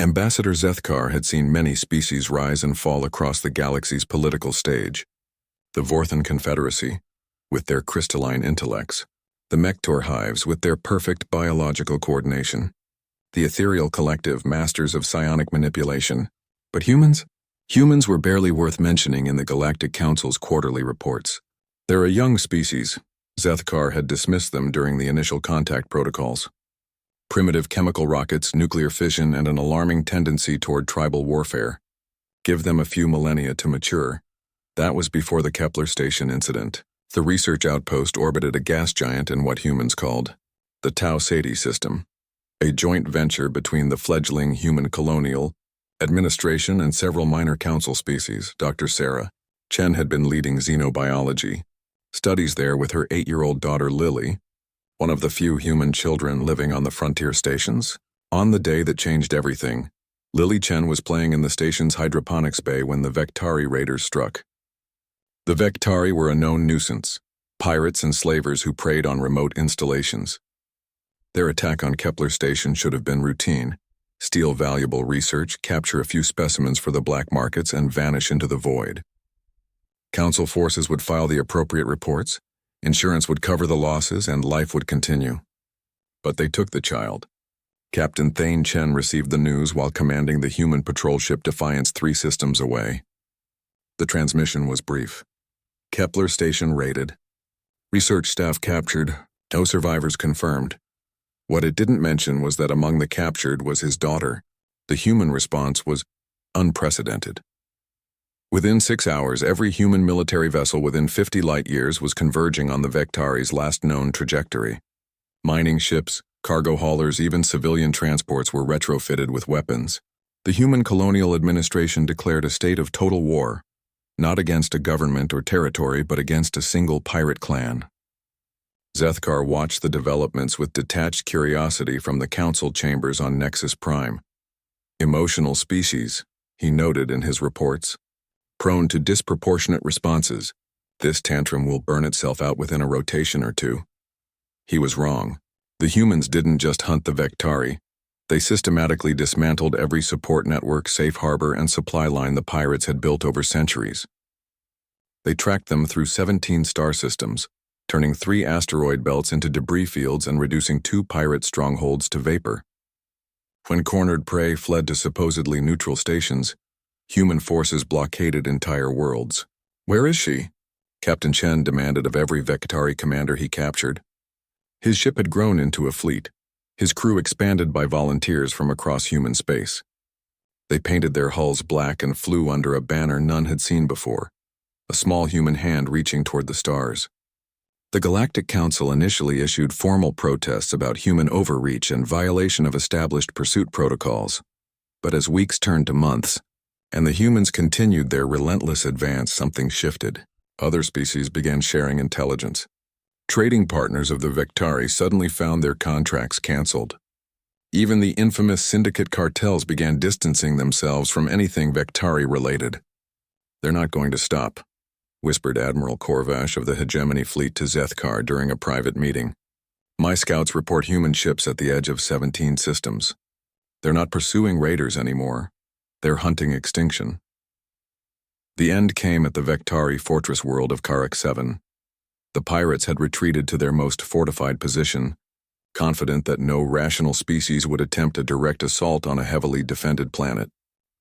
Ambassador Zethkar had seen many species rise and fall across the galaxy's political stage. The Vorthan Confederacy, with their crystalline intellects, the Mektor hives with their perfect biological coordination, the ethereal collective masters of psionic manipulation. But humans? Humans were barely worth mentioning in the Galactic Council's quarterly reports. They're a young species. Zethkar had dismissed them during the initial contact protocols. Primitive chemical rockets, nuclear fission, and an alarming tendency toward tribal warfare. Give them a few millennia to mature. That was before the Kepler Station incident. The research outpost orbited a gas giant in what humans called the Tau Ceti system, a joint venture between the fledgling human colonial administration and several minor council species. Dr. Sarah Chen had been leading xenobiology studies there with her 8-year-old daughter Lily, one of the few human children living on the frontier stations. On the day that changed everything, Lily Chen was playing in the station's hydroponics bay when the Vektari raiders struck. The Vektari were a known nuisance, pirates and slavers who preyed on remote installations. Their attack on Kepler Station should have been routine: steal valuable research, capture a few specimens for the black markets, and vanish into the void. Council forces would file the appropriate reports, insurance would cover the losses, and life would continue. But they took the child. Captain Thane Chen received the news while commanding the human patrol ship Defiance 3 systems away. The transmission was brief. Kepler Station raided. Research staff captured. No survivors confirmed. What it didn't mention was that among the captured was his daughter. The human response was unprecedented. Within 6 hours, every human military vessel within 50 light-years was converging on the Vektari's last known trajectory. Mining ships, cargo haulers, even civilian transports were retrofitted with weapons. The human colonial administration declared a state of total war, not against a government or territory, but against a single pirate clan. Zethkar watched the developments with detached curiosity from the council chambers on Nexus Prime. Emotional species, he noted in his reports. Prone to disproportionate responses. This tantrum will burn itself out within a rotation or two. He was wrong. The humans didn't just hunt the Vektari. They systematically dismantled every support network, safe harbor, and supply line the pirates had built over centuries. They tracked them through 17 star systems, turning 3 asteroid belts into debris fields and reducing 2 pirate strongholds to vapor. When cornered prey fled to supposedly neutral stations, human forces blockaded entire worlds. "Where is she?" Captain Chen demanded of every Vektari commander he captured. His ship had grown into a fleet, his crew expanded by volunteers from across human space. They painted their hulls black and flew under a banner none had seen before, a small human hand reaching toward the stars. The Galactic Council initially issued formal protests about human overreach and violation of established pursuit protocols. But as weeks turned to months, and the humans continued their relentless advance, something shifted. Other species began sharing intelligence. Trading partners of the Vektari suddenly found their contracts canceled. Even the infamous syndicate cartels began distancing themselves from anything Vektari-related. "They're not going to stop," whispered Admiral Korvash of the Hegemony Fleet to Zethkar during a private meeting. "My scouts report human ships at the edge of 17 systems. They're not pursuing raiders anymore. They're hunting extinction." The end came at the Vektari fortress world of Karak 7. The pirates had retreated to their most fortified position, confident that no rational species would attempt a direct assault on a heavily defended planet.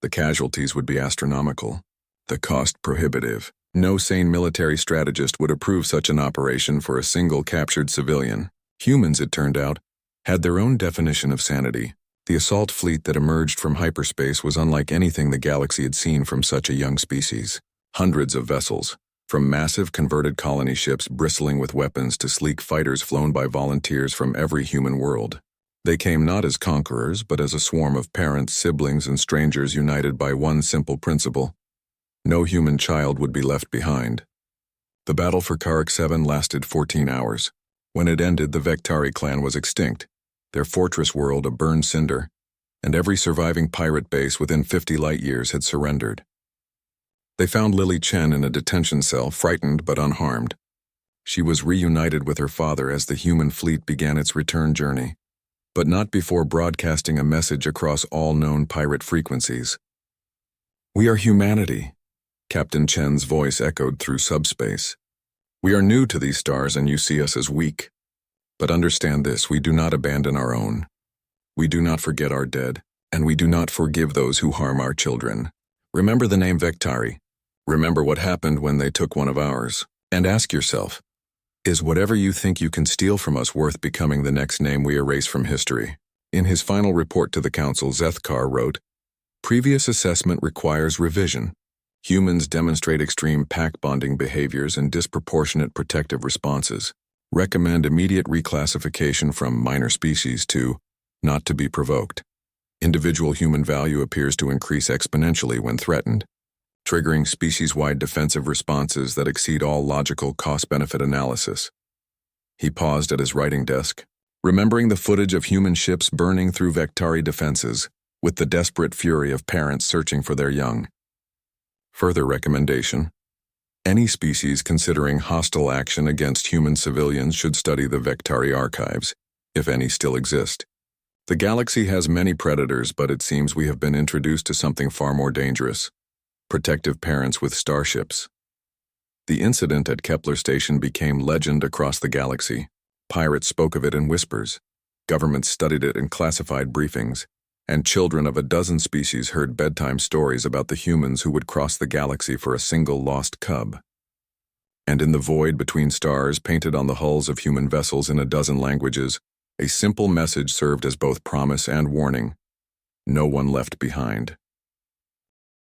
The casualties would be astronomical, the cost prohibitive. No sane military strategist would approve such an operation for a single captured civilian. Humans, it turned out, had their own definition of sanity. The assault fleet that emerged from hyperspace was unlike anything the galaxy had seen from such a young species. Hundreds of vessels, from massive converted colony ships bristling with weapons to sleek fighters flown by volunteers from every human world. They came not as conquerors, but as a swarm of parents, siblings, and strangers united by one simple principle: no human child would be left behind. The battle for Karak 7 lasted 14 hours. When it ended, the Vektari clan was extinct, their fortress world a burned cinder, and every surviving pirate base within 50 light-years had surrendered. They found Lily Chen in a detention cell, frightened but unharmed. She was reunited with her father as the human fleet began its return journey. but not before broadcasting a message across all known pirate frequencies. "We are humanity," Captain Chen's voice echoed through subspace. "We are new to these stars and you see us as weak. But understand this, we do not abandon our own. We do not forget our dead, and we do not forgive those who harm our children. Remember the name Vectari. Remember what happened when they took one of ours. And ask yourself, is whatever you think you can steal from us worth becoming the next name we erase from history?" In his final report to the Council, Zethkar wrote, "Previous assessment requires revision. Humans demonstrate extreme pack-bonding behaviors and disproportionate protective responses. Recommend immediate reclassification from minor species to not to be provoked. Individual human value appears to increase exponentially when threatened, triggering species-wide defensive responses that exceed all logical cost-benefit analysis." He paused at his writing desk, remembering the footage of human ships burning through Vectari defenses, with the desperate fury of parents searching for their young. Further recommendation: any species considering hostile action against human civilians should study the Vectari archives, if any still exist. The galaxy has many predators, but it seems we have been introduced to something far more dangerous: protective parents with starships. The incident at Kepler Station became legend across the galaxy. Pirates spoke of it in whispers. Governments studied it in classified briefings, and children of a dozen species heard bedtime stories about the humans who would cross the galaxy for a single lost cub. And in the void between stars, painted on the hulls of human vessels in a dozen languages, a simple message served as both promise and warning: no one left behind.